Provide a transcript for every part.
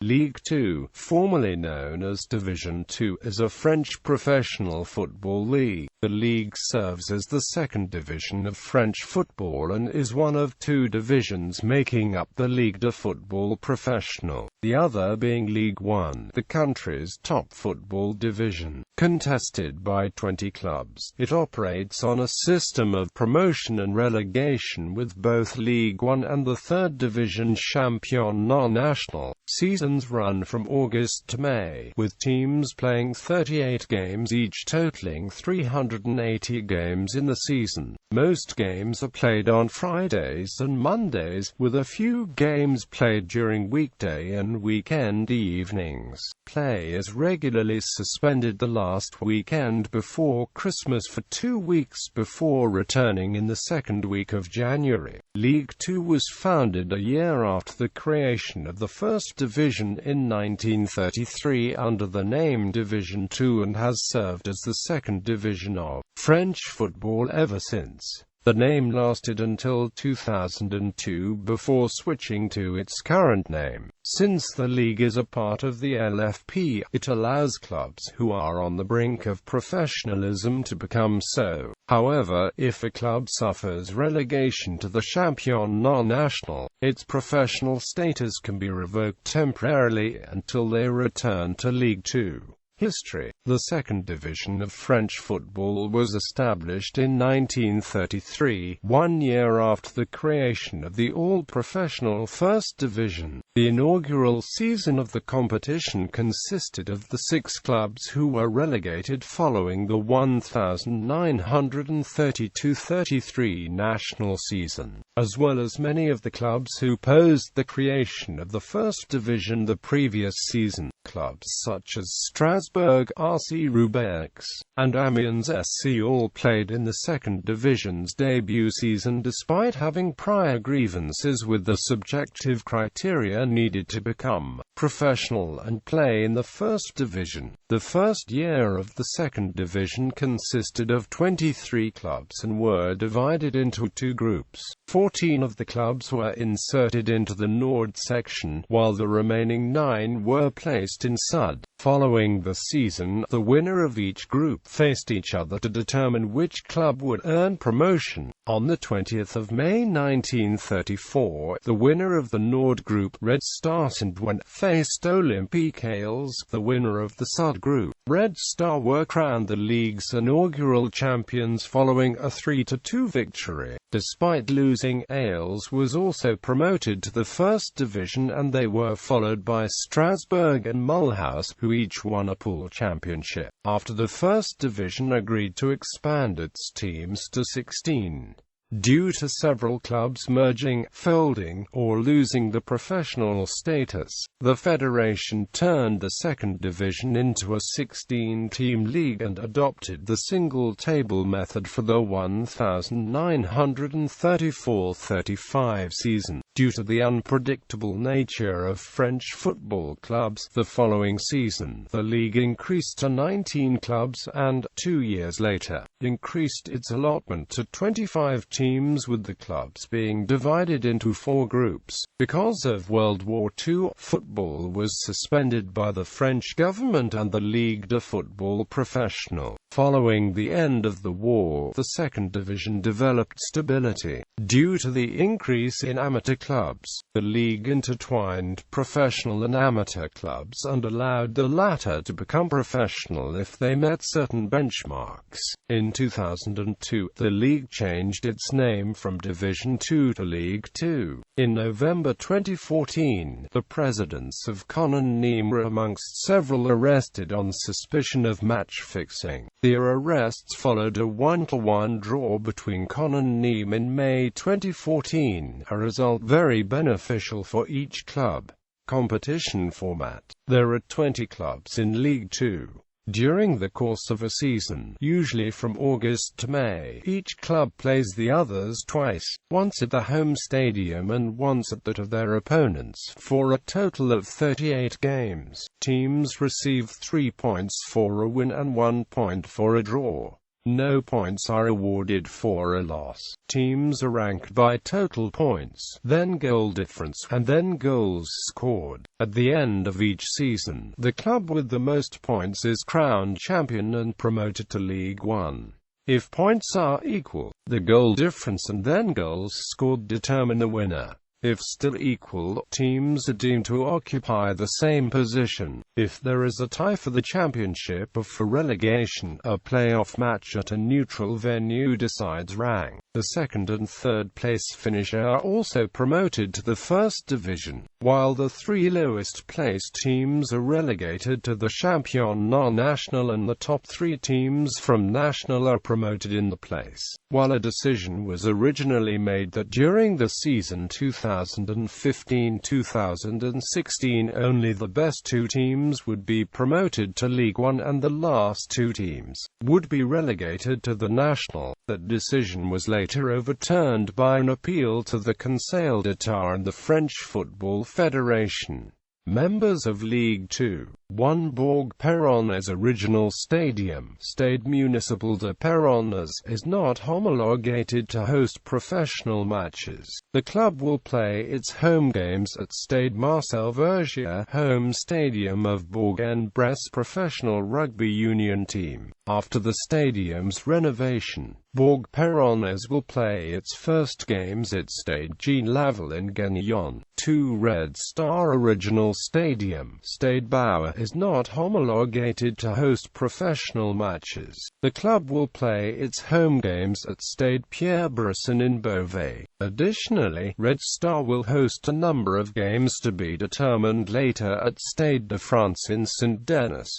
Ligue 2, formerly known as Division 2, is a French professional football league. The league serves as the second division of French football and is one of two divisions making up the Ligue de Football Professionnel, the other being Ligue 1, the country's top football division. Contested by 20 clubs, it operates on a system of promotion and relegation, with both Ligue 1 and the third division Championnat National.Seasons run from August to May, with teams playing 38 games each, totaling 380 games in the season. Most games are played on Fridays and Mondays, with a few games played during weekday and weekend evenings. Play is regularly suspended the last weekend before Christmas for 2 weeks before returning in the second week of January. Ligue 2 was founded a year after the creation of the first division in 1933 under the name Division 2 and has served as the second division of French football ever since. The name lasted until 2002 before switching to its current name. Since the league is a part of the LFP, it allows clubs who are on the brink of professionalism to become so. However, if a club suffers relegation to the Championnat National, its professional status can be revoked temporarily until they return to Ligue 2. History. The second division of French football was established in 1933, 1 year after the creation of the all-professional first division. The inaugural season of the competition consisted of the 6 clubs who were relegated following the 1932-33 national season, as well as many of the clubs who opposed the creation of the first division the previous season. Clubs such as Strasbourg, RC Roubaix, and Amiens SC all played in the second division's debut season despite having prior grievances with the subjective criteria needed to become professional and play in the first division. The first year of the second division consisted of 23 clubs and were divided into 2 groups. 14 of the clubs were inserted into the Nord section, while the remaining 9 were placed in Sud. Following the season, the winner of each group faced each other to determine which club would earn promotion. On the 20th of May 1934, the winner of the Nord group, Red Star Saint-Ouen, faced Olympique Lyonnais, the winner of the Sud group. Red Star were crowned the league's inaugural champions following a 3-2 victory. Despite losing, Lyonnais was also promoted to the first division, and they were followed by Strasbourg and Mulhouse, who each won a pool championship, after the first division agreed to expand its teams to 16. Due to several clubs merging, folding, or losing the professional status, the federation turned the second division into a 16-team league and adopted the single-table method for the 1934-35 season. Due to the unpredictable nature of French football clubs, the following season, the league increased to 19 clubs and, 2 years later, increased its allotment to 25 teams, with the clubs being divided into 4 groups. Because of World War II, football was suspended by the French government and the Ligue de Football Professionnel. Following the end of the war, the second division developed stability. Due to the increase in amateur clubs, the league intertwined professional and amateur clubs and allowed the latter to become professional if they met certain benchmarks. In 2002, the league changed its name from Division 2 to Ligue 2. In November 2014, the presidents of Conan Nîmes were amongst several arrested on suspicion of match fixing. Their arrests followed a 1-1 draw between Conan Nîmes in May 2014, a result very beneficial for each club. Competition format. There are 20 clubs in Ligue 2. During the course of a season, usually from August to May, each club plays the others twice, once at the home stadium and once at that of their opponents, for a total of 38 games. Teams receive 3 points for a win and 1 point for a draw. No points are awarded for a loss. Teams are ranked by total points, then goal difference, and then goals scored. At the end of each season, the club with the most points is crowned champion and promoted to League One. If points are equal, the goal difference and then goals scored determine the winner. If still equal, teams are deemed to occupy the same position. If there is a tie for the championship or for relegation, a playoff match at a neutral venue decides rank. The second and third place finisher are also promoted to the first division, while the three lowest placed teams are relegated to the Championnat National and the top three teams from National are promoted in the place. While a decision was originally made that during the season 2015-2016 only the best two teams would be promoted to League One and the last two teams would be relegated to the National, that decision was later overturned by an appeal to the Conseil d'État and the French Football Federation. Members of Ligue 2. 1. Bourg-Péronne's original stadium, Stade Municipal de Péronne, is not homologated to host professional matches. The club will play its home games at Stade Marcel Vergier, home stadium of Bourg-en-Bresse professional rugby union team. After the stadium's renovation, Bourg-Péronne will play its first games at Stade Jean Laval in Guénion. 2. Red Star Original Stadium, Stade Bauer, is not homologated to host professional matches. The club will play its home games at Stade Pierre Bresson in Beauvais. Additionally, Red Star will host a number of games to be determined later at Stade de France in Saint-Denis.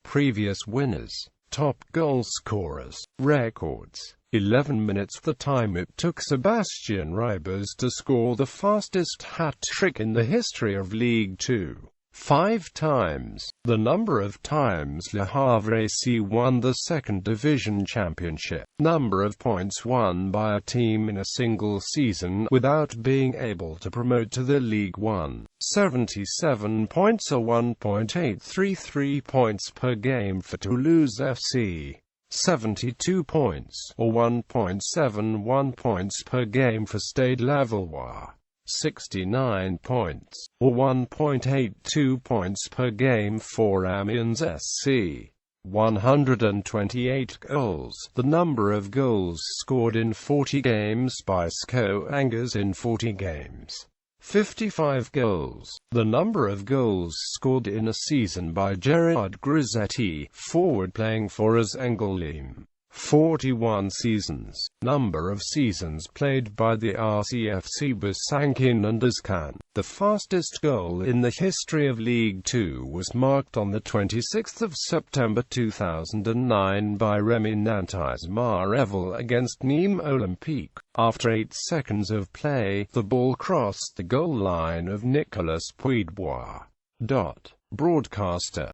Previous winners. Top goal scorers. Records. 11 minutes. The time it took Sébastien Ribas to score the fastest hat-trick in the history of League 2. 5 times. The number of times Le Havre won the second division championship. Number of points won by a team in a single season without being able to promote to the League One. 77 points or 1.833 points per game for Toulouse FC. 72 points, or 1.71 points per game for Stade Lavallois. 69 points, or 1.82 points per game for Amiens SC. 128 goals. The number of goals scored in 40 games by SCO Angers in 40 games. 55 goals. The number of goals scored in a season by Gerard Grisetti, forward playing for AS Angoulême. 41 seasons. Number of seasons played by the RCFC Besançon and Ascan. The fastest goal in the history of League 2 was marked on the 26th of September 2009 by Rémi Nantais Mareville against Nîmes Olympique. After 8 seconds of play, the ball crossed the goal line of Nicolas Puigbois. Broadcaster.